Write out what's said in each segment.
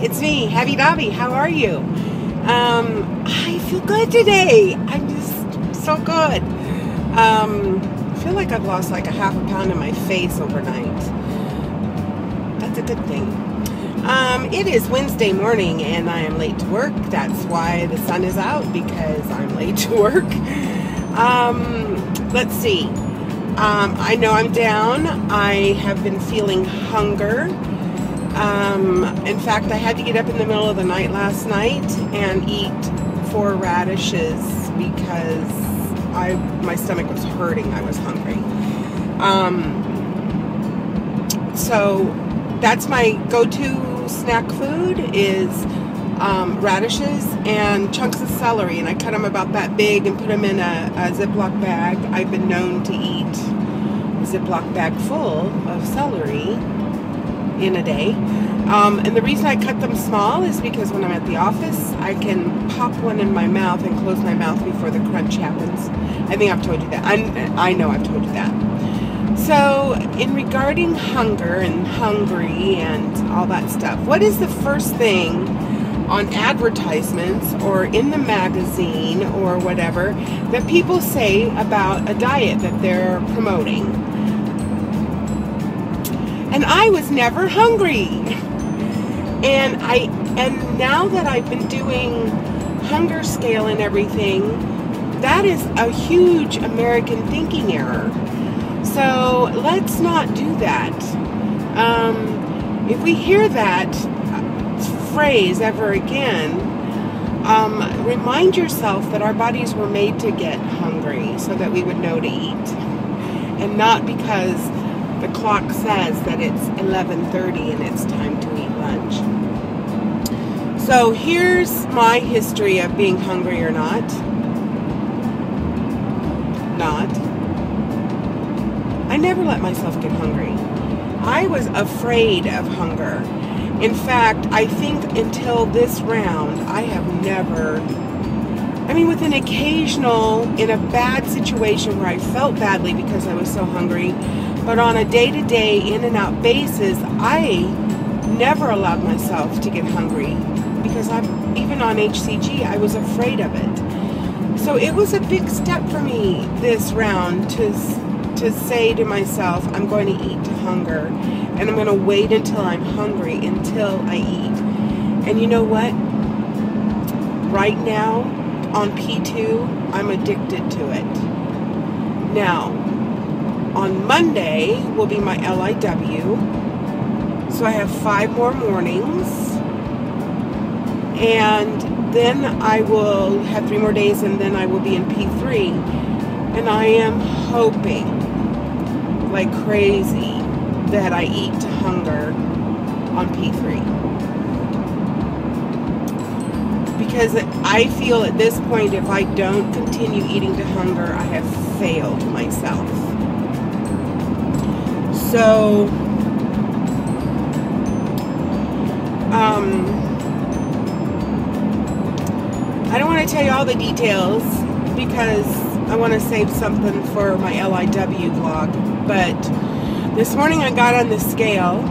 It's me, Heavy Dobby. How are you? I feel good today. I'm just so good. I feel like I've lost like a half a pound in my face overnight. That's a good thing. It is Wednesday morning and I am late to work. That's why the sun is out, because I'm late to work. Let's see. I know I'm down. I have been feeling hunger. In fact, I had to get up in the middle of the night last night and eat 4 radishes because my stomach was hurting. I was hungry. So that's my go-to snack food is radishes and chunks of celery, and I cut them about that big and put them in a Ziploc bag. I've been known to eat a Ziploc bag full of celery in a day. And the reason I cut them small is because when I'm at the office, I can pop one in my mouth and close my mouth before the crunch happens. I think I've told you that. I know I've told you that. So, in regarding hunger and hungry and all that stuff, what is the first thing on advertisements or in the magazine or whatever that people say about a diet that they're promoting? And I was never hungry. And now that I've been doing hunger scale and everything, that is a huge American thinking error. So let's not do that. If we hear that phrase ever again, remind yourself that our bodies were made to get hungry so that we would know to eat, and not because the clock says that it's 11:30 and it's time to eat lunch. So here's my history of being hungry or not. I never let myself get hungry. I was afraid of hunger. In fact, I think until this round, I have never, with an occasional, in a bad situation where I felt badly because I was so hungry, but on a day-to-day, in-and-out basis, I never allowed myself to get hungry because even on HCG, I was afraid of it. So it was a big step for me this round to say to myself, I'm going to eat to hunger, and I'm going to wait until I'm hungry until I eat. And you know what? Right now, on P2, I'm addicted to it. Now, on Monday will be my LIW, so I have 5 more mornings, and then I will have 3 more days, and then I will be in P3, and I am hoping like crazy that I eat to hunger on P3, because I feel at this point, if I don't continue eating to hunger, I have failed myself. So, I don't want to tell you all the details because I want to save something for my LIW vlog. But this morning I got on the scale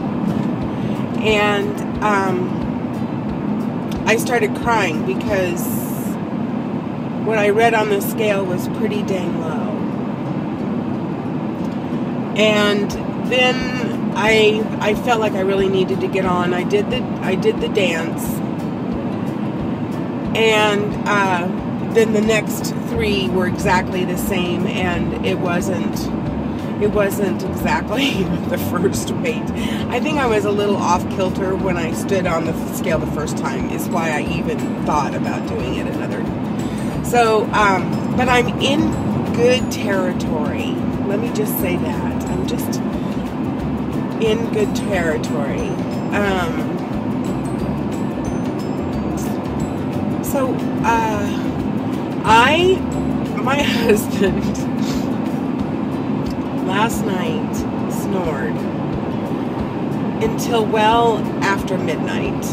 and I started crying because what I read on the scale was pretty dang low. And then I felt like I really needed to get on. I did the dance, and then the next 3 were exactly the same, and it wasn't exactly the first weight. I think I was a little off kilter when I stood on the scale the first time, is why I even thought about doing it another. So, but I'm in good territory. Let me just say that. I'm just in good territory. My husband last night snored until well after midnight.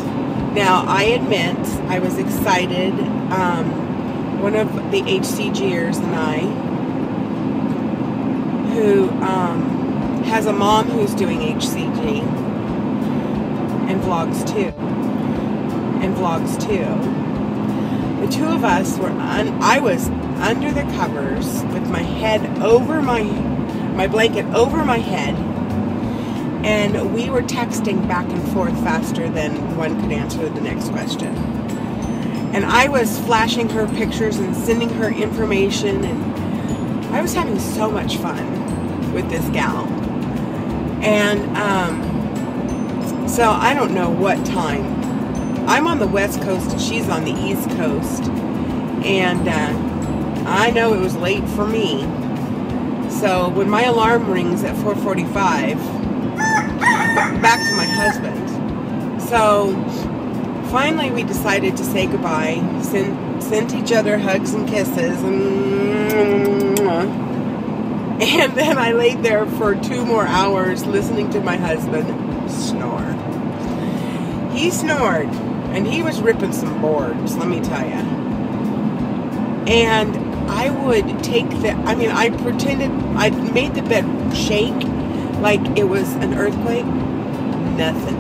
Now, I admit I was excited. One of the HCGers and I, who has a mom who's doing HCG and vlogs too, and vlogs 2. The two of us were, I was under the covers with my head over my blanket over my head, and we were texting back and forth faster than one could answer the next question. And I was flashing her pictures and sending her information, and I was having so much fun with this gal. And so I don't know what time. I'm on the West Coast and she's on the East Coast, and I know it was late for me. So when my alarm rings at 4:45, back to my husband. So finally we decided to say goodbye, sent each other hugs and kisses, and then I laid there for 2 more hours listening to my husband snore. He snored, and he was ripping some boards, let me tell you. And I would take I pretended, I made the bed shake like it was an earthquake. Nothing.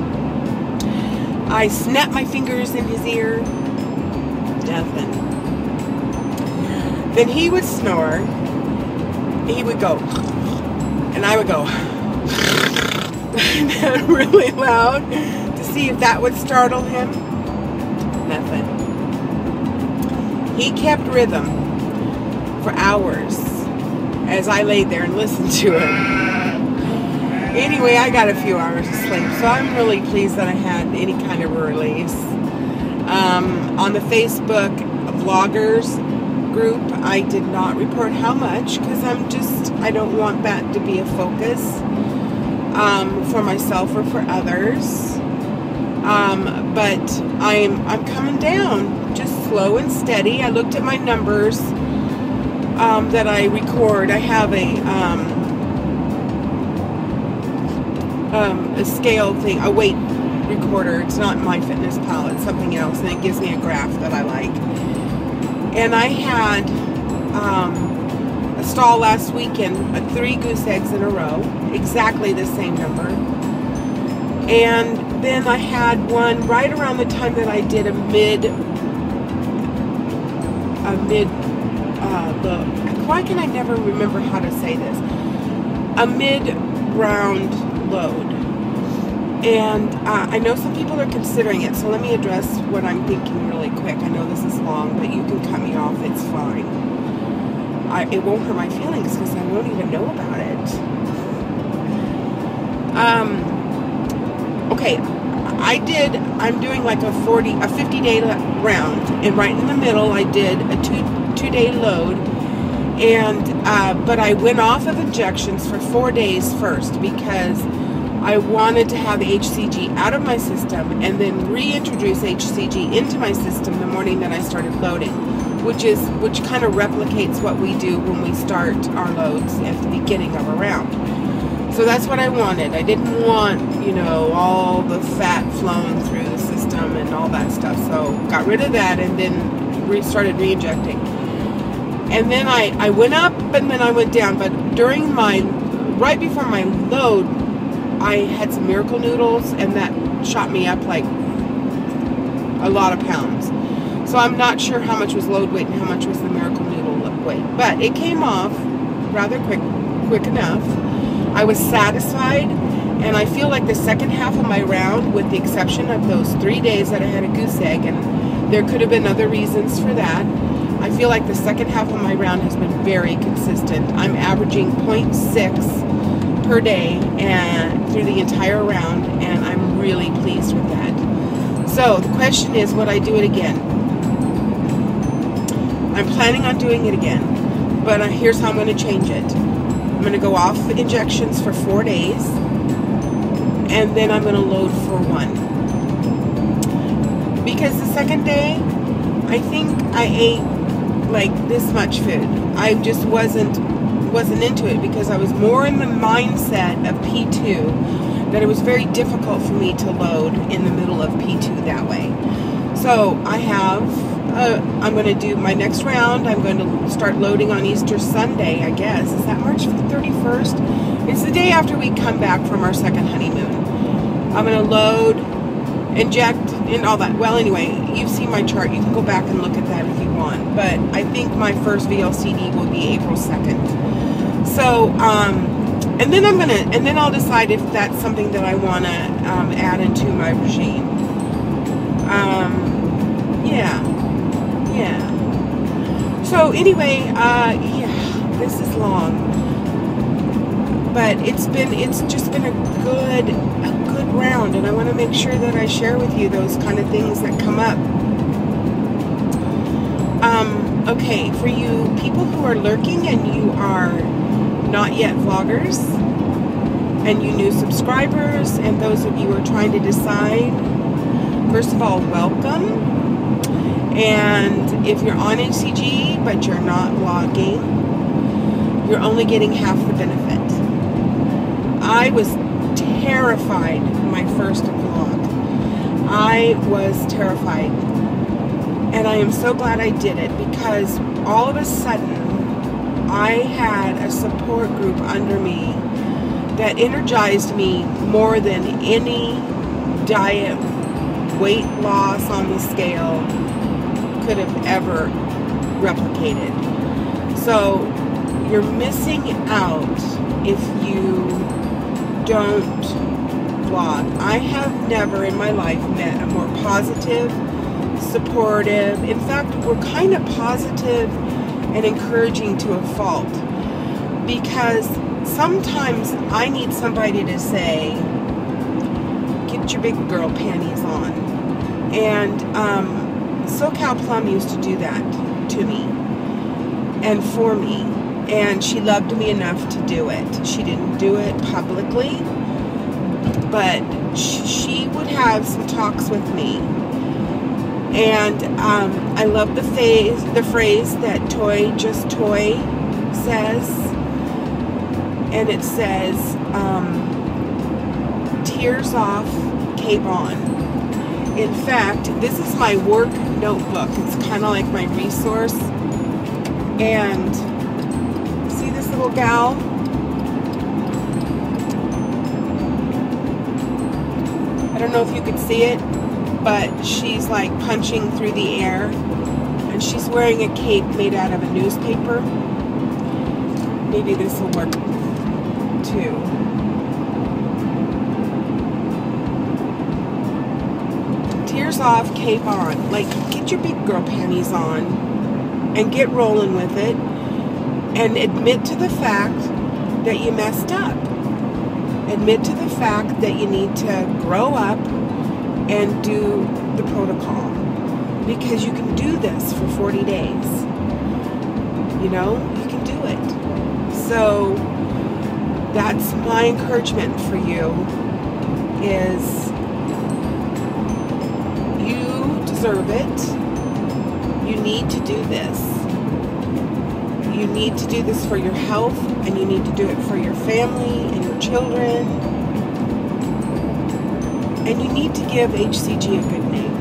I snapped my fingers in his ear. Nothing. Then he would snore. He would go, and I would go really loud to see if that would startle him. Nothing. He kept rhythm for hours as I laid there and listened to him. Anyway, I got a few hours of sleep, so I'm really pleased that I had any kind of a release. On the Facebook vloggers group, I did not report how much, because I don't want that to be a focus for myself or for others. But I'm coming down, just slow and steady. I looked at my numbers that I record. I have a scale thing, a weight recorder. It's not MyFitnessPal, it's something else, and it gives me a graph that I like. And I had a stall last weekend, 3 goose eggs in a row, exactly the same number. And then I had one right around the time that I did a mid why can I never remember how to say this? A mid-round load. And I know some people are considering it, so let me address what I'm thinking really quick. I know this is long, but you can cut me off, it's fine. It won't hurt my feelings because I won't even know about it. Okay, I'm doing like a 50-day round, and right in the middle I did a two-day load, and but I went off of injections for 4 days first because I wanted to have the HCG out of my system and then reintroduce HCG into my system the morning that I started loading, which kind of replicates what we do when we start our loads at the beginning of a round. So that's what I wanted. I didn't want, all the fat flowing through the system and all that stuff. So got rid of that and then started re-injecting. And then I went up and then I went down. But right before my load, I had some Miracle Noodles, and that shot me up like a lot of pounds. So I'm not sure how much was load weight and how much was the Miracle Noodle weight. But it came off rather quick enough. I was satisfied, and I feel like the second half of my round, with the exception of those 3 days that I had a goose egg, and there could have been other reasons for that, I feel like the second half of my round has been very consistent. I'm averaging 0.6 per day and through the entire round, and I'm really pleased with that. So the question is, would I do it again? I'm planning on doing it again, but here's how I'm going to change it. I'm going to go off injections for 4 days, and then I'm going to load for 1. Because the second day, I think I ate like this much food. I just wasn't into it because I was more in the mindset of P2, that it was very difficult for me to load in the middle of P2 that way. So I'm going to do my next round. I'm going to start loading on Easter Sunday, I guess. Is that March 31st? It's the day after we come back from our second honeymoon. I'm going to load, inject and all that. Well, anyway, you've seen my chart. You can go back and look at that if you want. But I think my first VLCD will be April 2nd. So, and then I'll decide if that's something that I want to add into my regime. Yeah. So anyway, yeah, this is long, but it's just been a good round, and I want to make sure that I share with you those kind of things that come up. Okay, for you people who are lurking and you are not yet vloggers, and you new subscribers, and those of you who are trying to decide, first of all, welcome. And if you're on HCG but you're not vlogging, you're only getting half the benefit. I was terrified my first vlog. I was terrified. And I am so glad I did it, because all of a sudden I had a support group under me that energized me more than any diet, weight loss on the scale could have ever replicated. So you're missing out if you don't vlog. I have never in my life met a more positive, supportive, in fact, we're kind of positive and encouraging to a fault, because sometimes I need somebody to say, get your big girl panties on. And SoCal Plum used to do that to me and for me, and she loved me enough to do it. She didn't do it publicly, but she would have some talks with me. And I love the phrase that Toi Just Toi says, and it says, tears off, cape on. In fact, this is my work notebook. It's kind of like my resource. And see this little gal? I don't know if you could see it, but she's like punching through the air, and she's wearing a cape made out of a newspaper. Maybe this will work too. Tears off, cape on. Like, get your big girl panties on and get rolling with it, and admit to the fact that you messed up. Admit to the fact that you need to grow up and do the protocol, because you can do this for 40 days. You know, you can do it. So that's my encouragement for you, is you deserve it. You need to do this. You need to do this for your health, and you need to do it for your family and your children. And you need to give HCG a good name.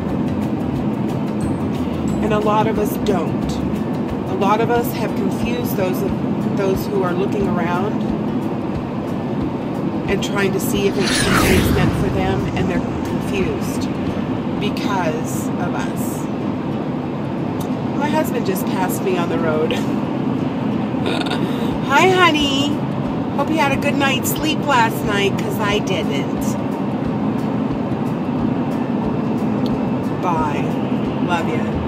And a lot of us don't. A lot of us have confused those who are looking around and trying to see if HCG is meant for them, and they're confused because of us. My husband just passed me on the road. Hi, honey. Hope you had a good night's sleep last night, because I didn't. Bye. Love you.